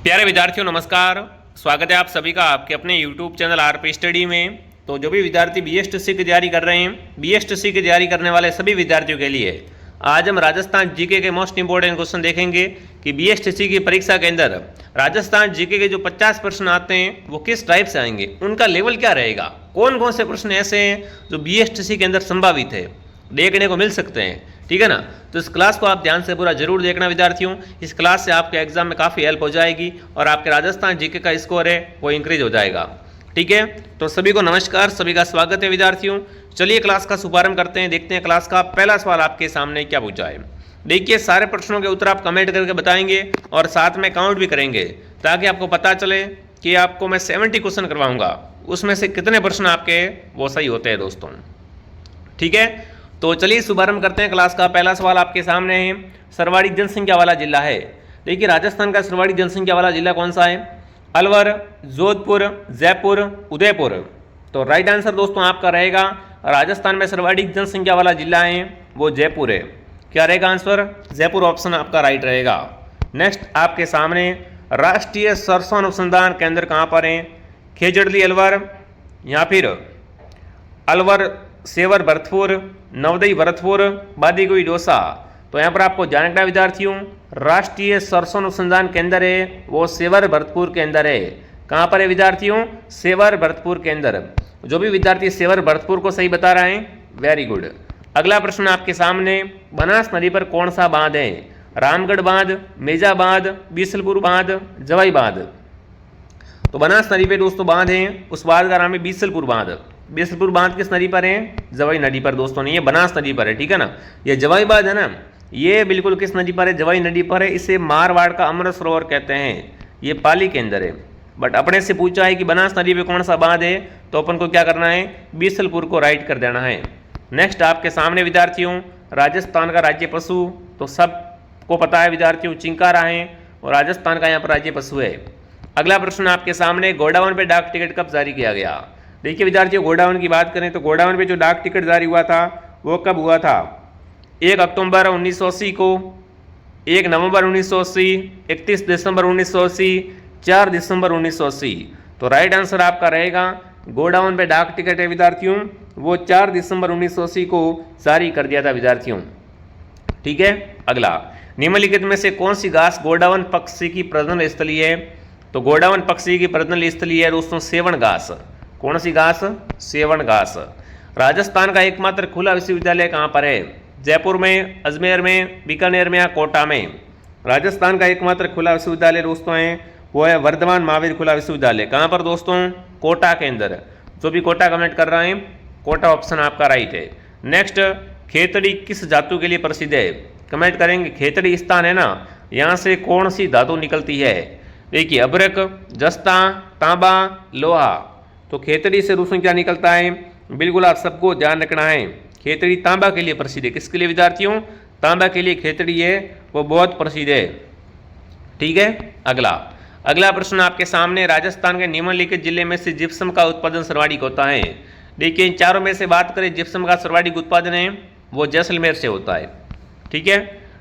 प्यारे विद्यार्थियों नमस्कार। स्वागत है आप सभी का आपके अपने YouTube चैनल आरपी स्टडी में। तो जो भी विद्यार्थी BSTC की तैयारी कर रहे हैं, BSTC की तैयारी करने वाले सभी विद्यार्थियों के लिए आज हम राजस्थान जीके के मोस्ट इंपॉर्टेंट क्वेश्चन देखेंगे कि BSTC की परीक्षा के अंदर राजस्थान जीके के जो 50 प्रश्न आते हैं वो किस टाइप से आएंगे, उनका लेवल क्या रहेगा, कौन कौन से प्रश्न ऐसे हैं जो BSTC के अंदर संभावित है, देखने को मिल सकते हैं। ठीक है ना। तो इस क्लास को आप ध्यान से पूरा जरूर देखना विद्यार्थियों। इस क्लास से आपके एग्जाम में काफ़ी हेल्प हो जाएगी और आपके राजस्थान जीके का स्कोर है वो इंक्रीज हो जाएगा। ठीक है। तो सभी को नमस्कार, सभी का स्वागत है विद्यार्थियों। चलिए क्लास का शुभारंभ करते हैं। देखते हैं क्लास का पहला सवाल आपके सामने क्या पूछा है। देखिए सारे प्रश्नों के उत्तर आप कमेंट करके बताएंगे और साथ में काउंट भी करेंगे ताकि आपको पता चले कि आपको मैं 70 क्वेश्चन करवाऊंगा, उसमें से कितने प्रश्न आपके वो सही होते हैं दोस्तों। ठीक है। तो चलिए शुभारंभ करते हैं क्लास का। पहला सवाल आपके सामने है, सर्वाधिक जनसंख्या वाला जिला है। देखिए राजस्थान का सर्वाधिक जनसंख्या वाला जिला कौन सा है? अलवर, जोधपुर, जयपुर, उदयपुर। तो राइट आंसर दोस्तों आपका रहेगा राजस्थान में सर्वाधिक जनसंख्या वाला जिला है वो जयपुर है। क्या रहेगा आंसर? जयपुर ऑप्शन आपका राइट रहेगा। नेक्स्ट आपके सामने राष्ट्रीय सरसों अनुसंधान केंद्र कहाँ पर है? खेजड़ली अलवर या फिर अलवर सेवर भरतपुर, नवदई भरतपुर, बादीगुई डोसा। तो यहाँ पर आपको जानना विद्यार्थियों, राष्ट्रीय सरसों अनुसंधान केंद्र है वो सेवर भरतपुर के अंदर है। कहाँ पर है विद्यार्थियों? सेवर भरतपुर के अंदर। जो भी विद्यार्थी सेवर भरतपुर को सही बता रहे हैं वेरी गुड। अगला प्रश्न आपके सामने, बनास नदी पर कौन सा बांध है? रामगढ़ बांध, मेजा बांध, बीसलपुर बांध, जवाई बांध। तो बनास नदी पे दोस्तों बांध है, उस बांध का नाम है बीसलपुर बांध। बीसलपुर बांध किस नदी पर है? जवाई नदी पर दोस्तों, नहीं ये बनास नदी पर है। ठीक है ना। ये जवाई बांध है ना, ये बिल्कुल किस नदी पर है? जवाई नदी पर है। इसे मारवाड़ का अमृत सरोवर कहते हैं, ये पाली के अंदर है। बट अपने से पूछा है कि बनास नदी पे कौन सा बांध है, तो अपन को क्या करना है? बीसलपुर को राइट कर देना है। नेक्स्ट आपके सामने विद्यार्थियों, राजस्थान का राज्य पशु तो सबको पता है विद्यार्थियों, चिंकारा है और राजस्थान का यहाँ पर राज्य पशु है। अगला प्रश्न आपके सामने, गोडाउन पे डाक टिकट कब जारी किया गया? देखिए विद्यार्थियों गोडाउन की बात करें तो गोडाउन पे जो डाक टिकट जारी हुआ था वो कब हुआ था? 1 अक्टूबर 1980 को, 1 नवंबर 1980, 31 दिसंबर 1980, 4 दिसंबर 1980। तो राइट आंसर आपका रहेगा गोडाउन पे डाक टिकट है विद्यार्थियों वो 4 दिसंबर 1980 को जारी कर दिया था विद्यार्थियों। ठीक है। अगला, निम्नलिखित में से कौन सी घास गोडाउन पक्षी की प्रजनन स्थली है? तो गोडाउन पक्षी की प्रजनन स्थली है दोस्तों सेवण घास। कौन सी घास? सेवण घास। राजस्थान का एकमात्र खुला विश्वविद्यालय कहाँ पर है? जयपुर में, अजमेर में, बीकानेर में या कोटा में? राजस्थान का एकमात्र खुला विश्वविद्यालय दोस्तों है वो है वर्धमान महावीर खुला विश्वविद्यालय। कहाँ पर दोस्तों? कोटा के अंदर। जो भी कोटा कमेंट कर रहे हैं, कोटा ऑप्शन आपका राइट है। नेक्स्ट, खेतड़ी किस धातु के लिए प्रसिद्ध है? कमेंट करेंगे। खेतड़ी स्थान है ना, यहाँ से कौन सी धातु निकलती है? देखिए अभ्रक, जस्ता, तांबा, लोहा। तो खेतड़ी से दोस्तों क्या निकलता है? बिल्कुल आप सबको ध्यान रखना है, खेतड़ी तांबा के लिए प्रसिद्ध है। किसके लिए विद्यार्थियों? तांबा के लिए खेतड़ी है वो बहुत प्रसिद्ध है। ठीक है। अगला प्रश्न आपके सामने, राजस्थान के निम्नलिखित जिले में से जिप्सम का उत्पादन सर्वाधिक होता है। देखिए इन चारों में से बात करें, जिप्सम का सर्वाधिक उत्पादन है वो जैसलमेर से होता है। ठीक है।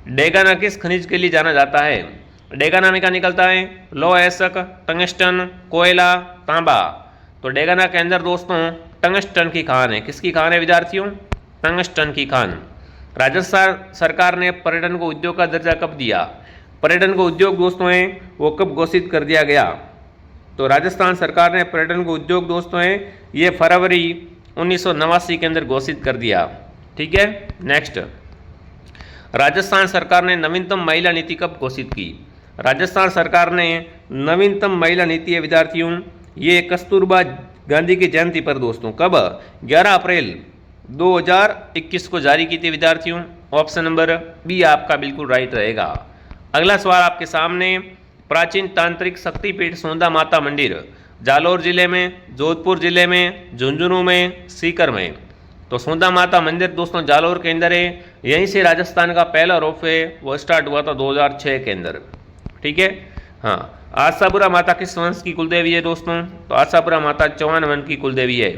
डेगाना किस खनिज के लिए जाना जाता है? डेगाना में क्या निकलता है? लौह अयस्क, टंगस्टन, कोयला, तांबा। तो डेगाना के अंदर दोस्तों टंगस्टन की खान है। किसकी खान है विद्यार्थियों? टंगस्टन की खान। राजस्थान सरकार ने पर्यटन को उद्योग का दर्जा कब दिया? पर्यटन को उद्योग दोस्तों है वो कब घोषित कर दिया गया? तो राजस्थान सरकार ने पर्यटन को उद्योग दोस्तों है ये फरवरी 1989 के अंदर घोषित कर दिया। ठीक है। नेक्स्ट, राजस्थान सरकार ने नवीनतम महिला नीति कब घोषित की? राजस्थान सरकार ने नवीनतम महिला नीति है विद्यार्थियों ये कस्तूरबा गांधी की जयंती पर दोस्तों कब? 11 अप्रैल 2021 को जारी की थी विद्यार्थियों। ऑप्शन नंबर बी आपका बिल्कुल राइट रहेगा। अगला सवाल आपके सामने, प्राचीन तांत्रिक शक्तिपीठ सोंदा माता मंदिर जालौर जिले में, जोधपुर जिले में, झुंझुनू में, सीकर में। तो सोंदा माता मंदिर दोस्तों जालौर के अंदर है। यहीं से राजस्थान का पहला रोप वे वो स्टार्ट हुआ था 2006 के अंदर। ठीक है। हाँ, आशापुरा माता किस वंश की कुलदेवी है दोस्तों? तो आशापुरा माता चौहान वंश की कुलदेवी है।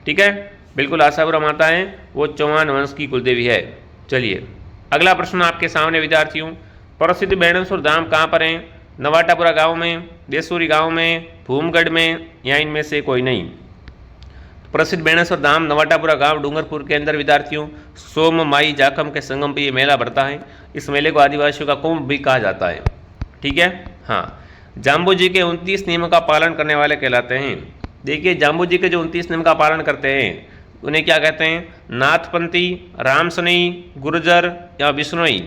ठीक है। बिल्कुल आशापुरा माता है वो चौहान वंश की कुलदेवी है। चलिए अगला प्रश्न आपके सामने विद्यार्थियों, प्रसिद्ध बेणेश्वर धाम कहाँ पर है? नवाटापुरा गांव में, देसूरी गांव में, भूमगढ़ में, या इनमें से कोई नहीं। प्रसिद्ध बेणेश्वर धाम नवाटापुरा गांव डूंगरपुर के अंदर विद्यार्थियों सोम माई जाखम के संगम पर ये मेला बढ़ता है। इस मेले को आदिवासियों का कुंभ भी कहा जाता है। ठीक है। हाँ, जाम्बू जी के 29 नियमों का पालन करने वाले कहलाते हैं। देखिए, जाम्बू जी के जो 29 नियम का पालन करते हैं उन्हें क्या कहते हैं? नाथपंथी, रामसनई, गुर्जर या बिश्नोई।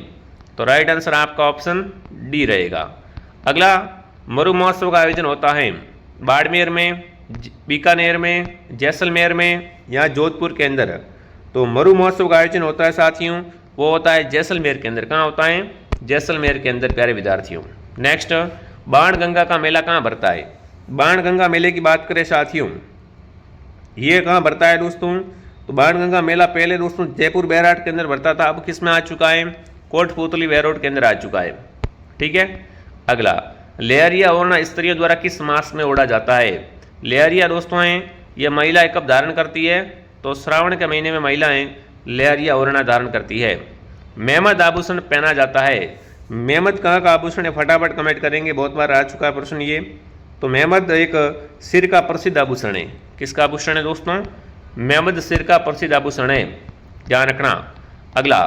तो राइट आंसर आपका ऑप्शन डी रहेगा। अगला, मरु महोत्सव का आयोजन होता है बाड़मेर में, बीकानेर में, जैसलमेर में या जोधपुर के अंदर। तो मरु महोत्सव का आयोजन होता है साथियों, वो होता है जैसलमेर के अंदर। कहाँ होता है? जैसलमेर के अंदर प्यारे विद्यार्थियों। नेक्स्ट, बाणगंगा का मेला कहाँ भरता है? बाणगंगा मेले की बात करें साथियों, ये कहाँ भरता है दोस्तों? तो बाणगंगा मेला पहले दोस्तों जयपुर बैराट के अंदर भरता था, अब किस में आ चुका है? कोटपुतली बैरोड के अंदर आ चुका है। ठीक है। अगला, लेहरिया ओढ़ना स्त्रियों द्वारा किस मास में ओढ़ा जाता है? लेहरिया दोस्तों हैं, यह महिलाएं कब धारण करती है? तो श्रावण के महीने में महिलाएं लेहरिया ओढ़ना धारण करती है। मेहमद आभूषण पहना जाता है। मेहमद कहाँ का आभूषण है? फटाफट कमेंट करेंगे, बहुत बार आ चुका है प्रश्न ये। तो मेहमद एक सिर का प्रसिद्ध आभूषण है। किसका आभूषण है दोस्तों? मेहमद सिर का प्रसिद्ध आभूषण है, ध्यान रखना। अगला,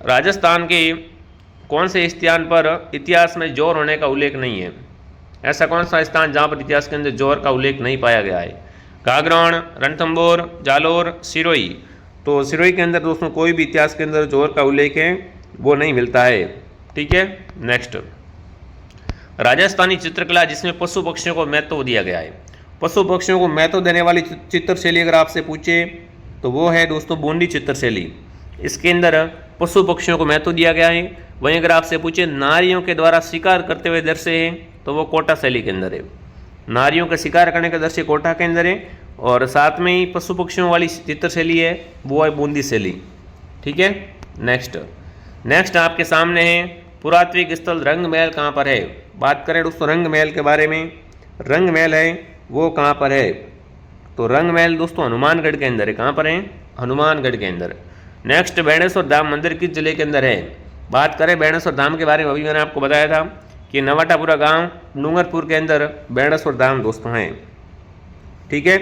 राजस्थान के कौन से स्थान पर इतिहास में जोर होने का उल्लेख नहीं है? ऐसा कौन सा स्थान जहाँ पर इतिहास के अंदर जोर का उल्लेख नहीं पाया गया है? कागरण, रणथंभौर, जालोर, सिरोही। तो सिरोही के अंदर दोस्तों कोई भी इतिहास के अंदर जोर का उल्लेख है वो नहीं मिलता है। ठीक है। नेक्स्ट, राजस्थानी चित्रकला जिसमें पशु पक्षियों को महत्व दिया गया है। पशु पक्षियों को महत्व देने वाली चित्रशैली अगर आपसे पूछे तो वो है दोस्तों बूंदी चित्रशैली। इसके अंदर पशु पक्षियों को महत्व दिया गया है। वहीं अगर आपसे पूछे नारियों के द्वारा शिकार करते हुए दृश्य है तो वो कोटा शैली के अंदर है। नारियों का शिकार करने का दृश्य कोटा के अंदर है, और साथ में ही पशु पक्षियों वाली चित्रशैली है वो है बूंदी शैली। ठीक है। नेक्स्ट आपके सामने है पुरातात्विक स्थल रंग महल कहाँ पर है? बात करें दोस्तों रंग महल के बारे में, रंग महल है वो कहाँ पर है? तो रंग महल दोस्तों हनुमानगढ़ के अंदर है। कहाँ पर है? हनुमानगढ़ के अंदर। नेक्स्ट, बेणेश्वर धाम मंदिर किस जिले के अंदर है? बात करें बेणेश्वर धाम के बारे में, अभी मैंने आपको बताया था कि नवाटापुरा गांव डूंगरपुर के अंदर बेणेश्वर धाम दोस्तों हैं। ठीक है।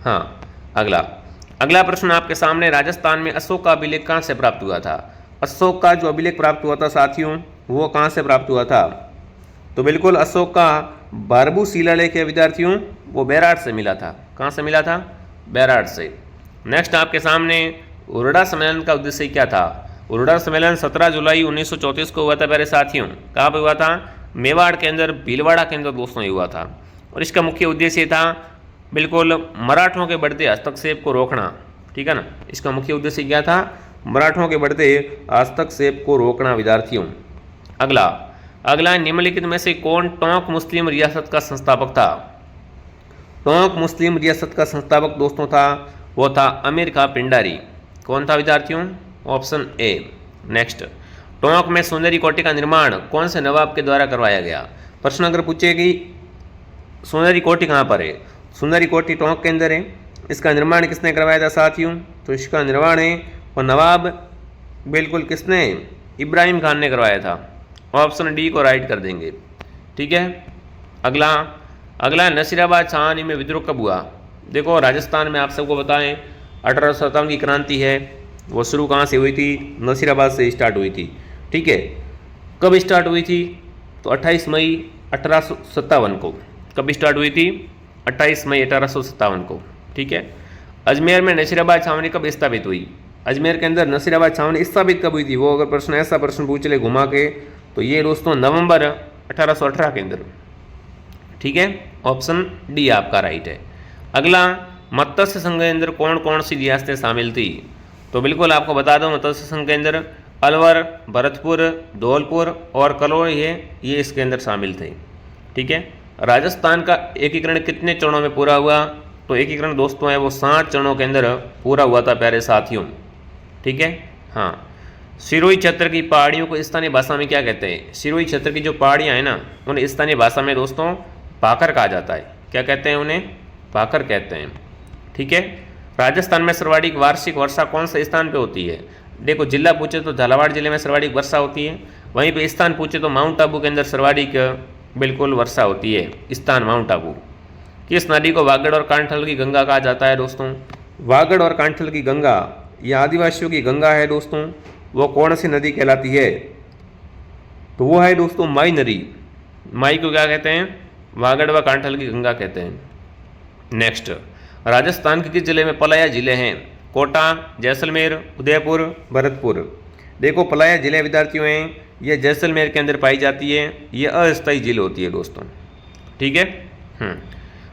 हाँ, अगला प्रश्न आपके सामने, राजस्थान में अशोक का अभिलेख कहाँ से प्राप्त हुआ था? अशोक का जो अभिलेख प्राप्त हुआ था साथियों वो कहाँ से प्राप्त हुआ था? तो बिल्कुल अशोक का बारबू शिलालेख के विद्यार्थियों वो बैराट से मिला था। कहाँ से मिला था? बैराट से। नेक्स्ट आपके सामने, उरडा सम्मेलन का उद्देश्य क्या था? उरडा सम्मेलन 17 जुलाई 1934 को हुआ था प्यारे साथियों। कहाँ पर हुआ था? मेवाड़ के अंदर, भीलवाड़ा के अंदर दोस्तों ये हुआ था। और इसका मुख्य उद्देश्य था बिल्कुल मराठों के बढ़ते हस्तक्षेप को रोकना। ठीक है ना, इसका मुख्य उद्देश्य क्या था? मराठों के बढ़ते हस्तक्षेप को रोकना विद्यार्थियों। अगला निम्नलिखित में से कौन टोंक मुस्लिम रियासत का संस्थापक था? टोंक मुस्लिम रियासत का संस्थापक दोस्तों था वो था अमीर खां पिंडारी। कौन था विद्यार्थियों? Option A. नेक्स्ट, टोंक में सुंदरी कोठी का निर्माण कौन से नवाब के द्वारा करवाया गया? प्रश्न अगर पूछे कि सुंदरी कोठी कहाँ पर है? सुंदरी कोठी टोंक के अंदर है। इसका निर्माण किसने करवाया था साथियों? तो इसका निर्माण है और नवाब बिल्कुल किसने? इब्राहिम खान ने करवाया था। ऑप्शन डी को राइट कर देंगे। ठीक है। अगला नसीराबाद छावनी में विद्रोह कब हुआ? देखो, राजस्थान में आप सबको बताएं 1857 की क्रांति है वो शुरू कहाँ से हुई थी? नसीराबाद से स्टार्ट हुई थी। ठीक है। कब स्टार्ट हुई थी? तो 28 मई 1857 को। कब स्टार्ट हुई थी? 28 मई 1857 को। ठीक है। अजमेर में नसीराबाद छावनी कब स्थापित हुई? अजमेर के अंदर नसीराबाद छावनी स्थापित कब हुई थी? वो अगर प्रश्न ऐसा प्रश्न पूछ ले घुमा के तो ये दोस्तों नवंबर 1818 के अंदर। ठीक है। ऑप्शन डी आपका राइट है। अगला, मत्स्य संघ के अंदर कौन कौन सी रियासतें शामिल थी? तो बिल्कुल आपको बता दो, मत्स्य संघ के अंदर अलवर, भरतपुर, धौलपुर और कलोई है, ये इसके अंदर शामिल थे। ठीक है। राजस्थान का एकीकरण कितने चरणों में पूरा हुआ? तो एकीकरण दोस्तों है वो 7 चरणों के अंदर पूरा हुआ था प्यारे साथियों। ठीक है। हाँ, सिरोही क्षेत्र की पहाड़ियों को स्थानीय भाषा में क्या कहते हैं? सिरोही क्षेत्र की जो पहाड़ियाँ हैं ना उन्हें स्थानीय भाषा में दोस्तों भाकर कहा जाता है। क्या कहते हैं उन्हें? भाकर कहते हैं। ठीक है। राजस्थान में सर्वाधिक वार्षिक वर्षा कौन से स्थान पे होती है? देखो, जिला पूछे तो झालावाड़ जिले में सर्वाधिक वर्षा होती है। वहीं पे स्थान पूछे तो माउंट आबू के अंदर सर्वाधिक बिल्कुल वर्षा होती है। स्थान माउंट आबू। किस नदी को वागड़ और कांठल की गंगा कहा जाता है दोस्तों? वागड़ और कांठल की गंगा ये आदिवासियों की गंगा है दोस्तों। वो कौन सी नदी कहलाती है? तो वो है दोस्तों माई नदी। माई को क्या कहते हैं? वागड़ व कांठल की गंगा कहते हैं। नेक्स्ट, राजस्थान के किस जिले में पलाया जिले हैं? कोटा, जैसलमेर, उदयपुर, भरतपुर। देखो पलाया जिले विद्यार्थियों हैं, ये जैसलमेर के अंदर पाई जाती है। ये अस्थायी झील होती है दोस्तों। ठीक है।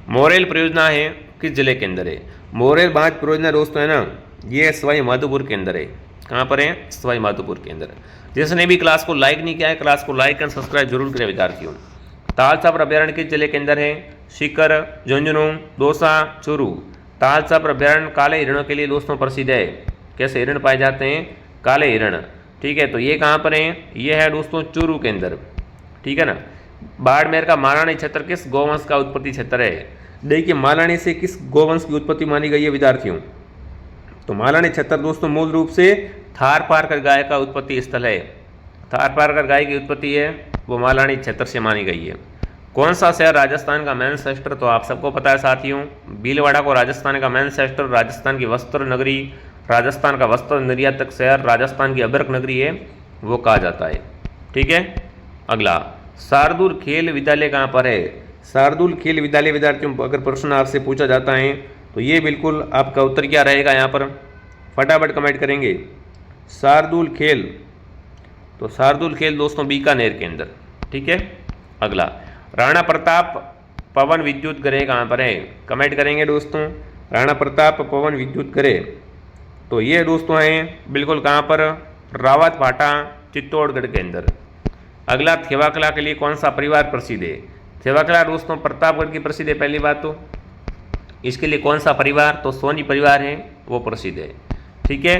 मोरेल परियोजना है किस जिले के अंदर है? मोरेल बांध परियोजना दोस्तों है ना, ये सवाई माधोपुर के अंदर है। कहाँ पर है? सवाई माधोपुर के अंदर। जिसने भी क्लास को लाइक नहीं किया है, क्लास को लाइक एंड सब्सक्राइब जरूर करें विद्यार्थियों। तालछापर अभ्यारण्य किस जिले के अंदर है? सीकर, झुंझुनू, दौसा, चूरू। तालछापर अभ्यारण्य काले हिरणों के लिए दोस्तों प्रसिद्ध है। कैसे हिरण पाए जाते हैं? काले हिरण। ठीक है, तो ये कहाँ पर है? ये है दोस्तों चूरू के अंदर। ठीक है ना। बाड़मेर का मालानी क्षेत्र किस गौवंश का उत्पत्ति क्षेत्र है? देखिए मालानी से किस गौवंश की उत्पत्ति मानी गई है विद्यार्थियों? तो मालानी क्षेत्र दोस्तों मूल रूप से थारपारकर गाय का उत्पत्ति स्थल है। थारपारकर गाय की उत्पत्ति है वो मालानी क्षेत्र से मानी गई है। कौन सा शहर राजस्थान का मैनचेस्टर? तो आप सबको पता है साथियों, भीलवाड़ा को राजस्थान का मैनचेस्टर, राजस्थान की वस्त्र नगरी, राजस्थान का वस्त्र निर्यातक शहर, राजस्थान की अभ्रक नगरी है वो कहा जाता है। ठीक है। अगला, शार्दुल खेल विद्यालय कहाँ पर है? शार्दुल खेल विद्यालय विद्यार्थियों अगर प्रश्न आपसे पूछा जाता है तो ये बिल्कुल आपका उत्तर क्या रहेगा यहाँ पर? फटाफट कमेंट करेंगे। शार्दुल खेल, तो शार्दुल खेल दोस्तों बीकानेर के अंदर। ठीक है। अगला, राणा प्रताप पवन विद्युत गृह कहाँ पर है? कमेंट करेंगे दोस्तों। राणा प्रताप पवन विद्युत गृह, तो ये दोस्तों हैं बिल्कुल कहाँ पर? रावत भाटा, चित्तौड़गढ़ के अंदर। अगला, थेवाकला के लिए कौन सा परिवार प्रसिद्ध है? थेवाकला दोस्तों प्रतापगढ़ की प्रसिद्ध है पहली बात तो। इसके लिए कौन सा परिवार? तो सोनी परिवार है वो प्रसिद्ध है। ठीक है।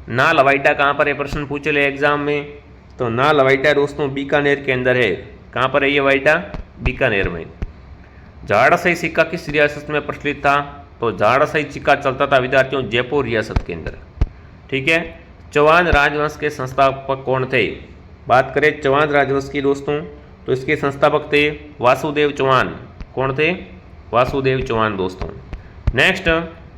नाल हवाईटा कहाँ पर है? प्रश्न पूछे ले एग्जाम में। तो नाल हवाईटा दोस्तों बीकानेर के अंदर है। कहाँ पर है ये हवाईटा? बीकानेर में। झाड़ासई सिक्का किस रियासत में प्रचलित था? तो झाड़ासई सिक्का चलता था विद्यार्थियों जयपुर रियासत के अंदर। ठीक है। चौहान राजवंश के संस्थापक कौन थे? बात करें चौहान राजवंश की दोस्तों तो इसके संस्थापक थे वासुदेव चौहान। कौन थे? वासुदेव चौहान दोस्तों। नेक्स्ट,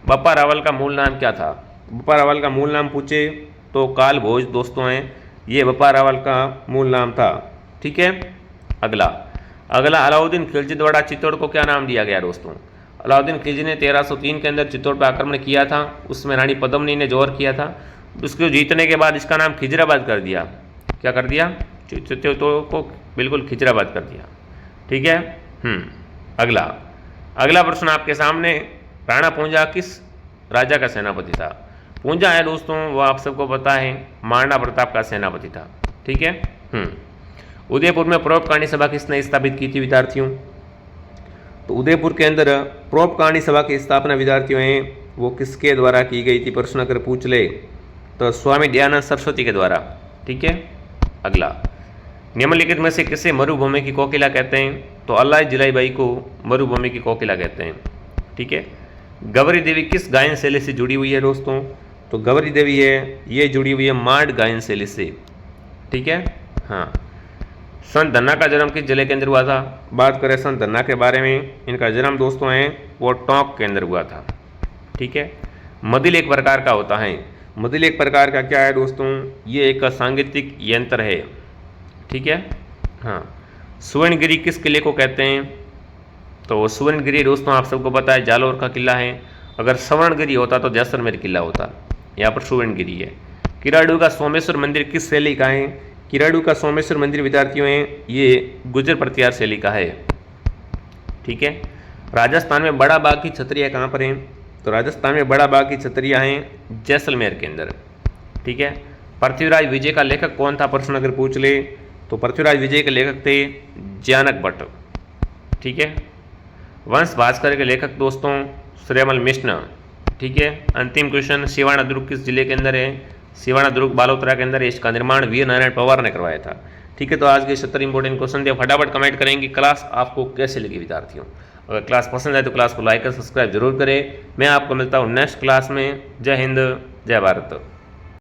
बप्पा रावल का मूल नाम क्या था? बप्पा रावल का मूल नाम पूछे तो काल भोज दोस्तों हैं, ये बप्पा रावल का मूल नाम था। ठीक है। अगला, अलाउद्दीन खिलजी द्वारा चित्तौड़ को क्या नाम दिया गया दोस्तों? अलाउद्दीन खिलजी ने 1303 के अंदर चित्तौड़ पर आक्रमण किया था। उसमें रानी पद्मिनी ने जोर किया था। उसको जीतने के बाद इसका नाम खिजराबाद कर दिया। क्या कर दिया? चित्तौड़ को बिल्कुल खिजराबाद कर दिया। ठीक है। अगला प्रश्न आपके सामने, राणा पूंजा किस राजा का सेनापति था? पूंजा है दोस्तों वो आप सबको पता है महाराणा प्रताप का सेनापति था। ठीक है। उदयपुर में परोपकारिणी सभा किसने स्थापित की थी विद्यार्थियों? तो उदयपुर के अंदर परोपकारिणी सभा की स्थापना विद्यार्थियों हैं वो किसके द्वारा की गई थी? प्रश्न अगर पूछ ले तो स्वामी दयानंद सरस्वती के द्वारा। ठीक है। अगला, निम्नलिखित में से किसे मरुभूमि की कोकिला कहते हैं? तो अल्लाह जिलाई को मरुभूमि की कोकिला कहते हैं। ठीक है। गौरी देवी किस गायन शैली से जुड़ी हुई है दोस्तों? तो गौरी देवी है ये जुड़ी हुई है मांड गायन शैली से। ठीक है। हाँ। संत धन्ना का जन्म किस जिले के अंदर हुआ था? बात करें संत धन्ना के बारे में, इनका जन्म दोस्तों है वो टोंक के अंदर हुआ था। ठीक है। मदिल एक प्रकार का होता है। मदिल एक प्रकार का क्या है दोस्तों? ये एक सांगीतिक यंत्र है। ठीक है। हाँ। सुवर्णगिरी किस किले को कहते हैं? तो सुवर्णगिरी दोस्तों आप सबको पता है जालौर का किला है। अगर स्वर्णगिरी होता तो जैसलमेर किला होता। यहाँ पर सुवर्णगिरी है। किराडू का सोमेश्वर मंदिर किस शैली का है? किराडू का सोमेश्वर मंदिर विद्यार्थियों हैं ये गुर्जर प्रतिहार शैली का है। ठीक है। राजस्थान में बड़ा बाग की छतरियाँ कहाँ पर हैं? तो राजस्थान में बड़ा बाग की छतरियाँ हैं जैसलमेर के अंदर। ठीक है। पृथ्वीराज विजय का लेखक कौन था? प्रश्न अगर पूछ ले तो पृथ्वीराज विजय के लेखक थे ज्ञानक भट्ट। ठीक है। वंश भास्कर के लेखक दोस्तों श्रीमल मिश्न। ठीक है। अंतिम क्वेश्चन, सिवाना दुर्ग किस जिले के अंदर है? सिवाना दुर्ग बालोतरा के अंदर है। इसका निर्माण वीर नारायण पवार ने करवाया था। ठीक है। तो आज के 70 इंपॉर्टेंट क्वेश्चन थे। फटाफट कमेंट करेंगे क्लास आपको कैसे लगी विद्यार्थियों। अगर क्लास पसंद आए तो क्लास को लाइक और सब्सक्राइब जरूर करें। मैं आपको मिलता हूँ नेक्स्ट क्लास में। जय हिंद, जय भारत।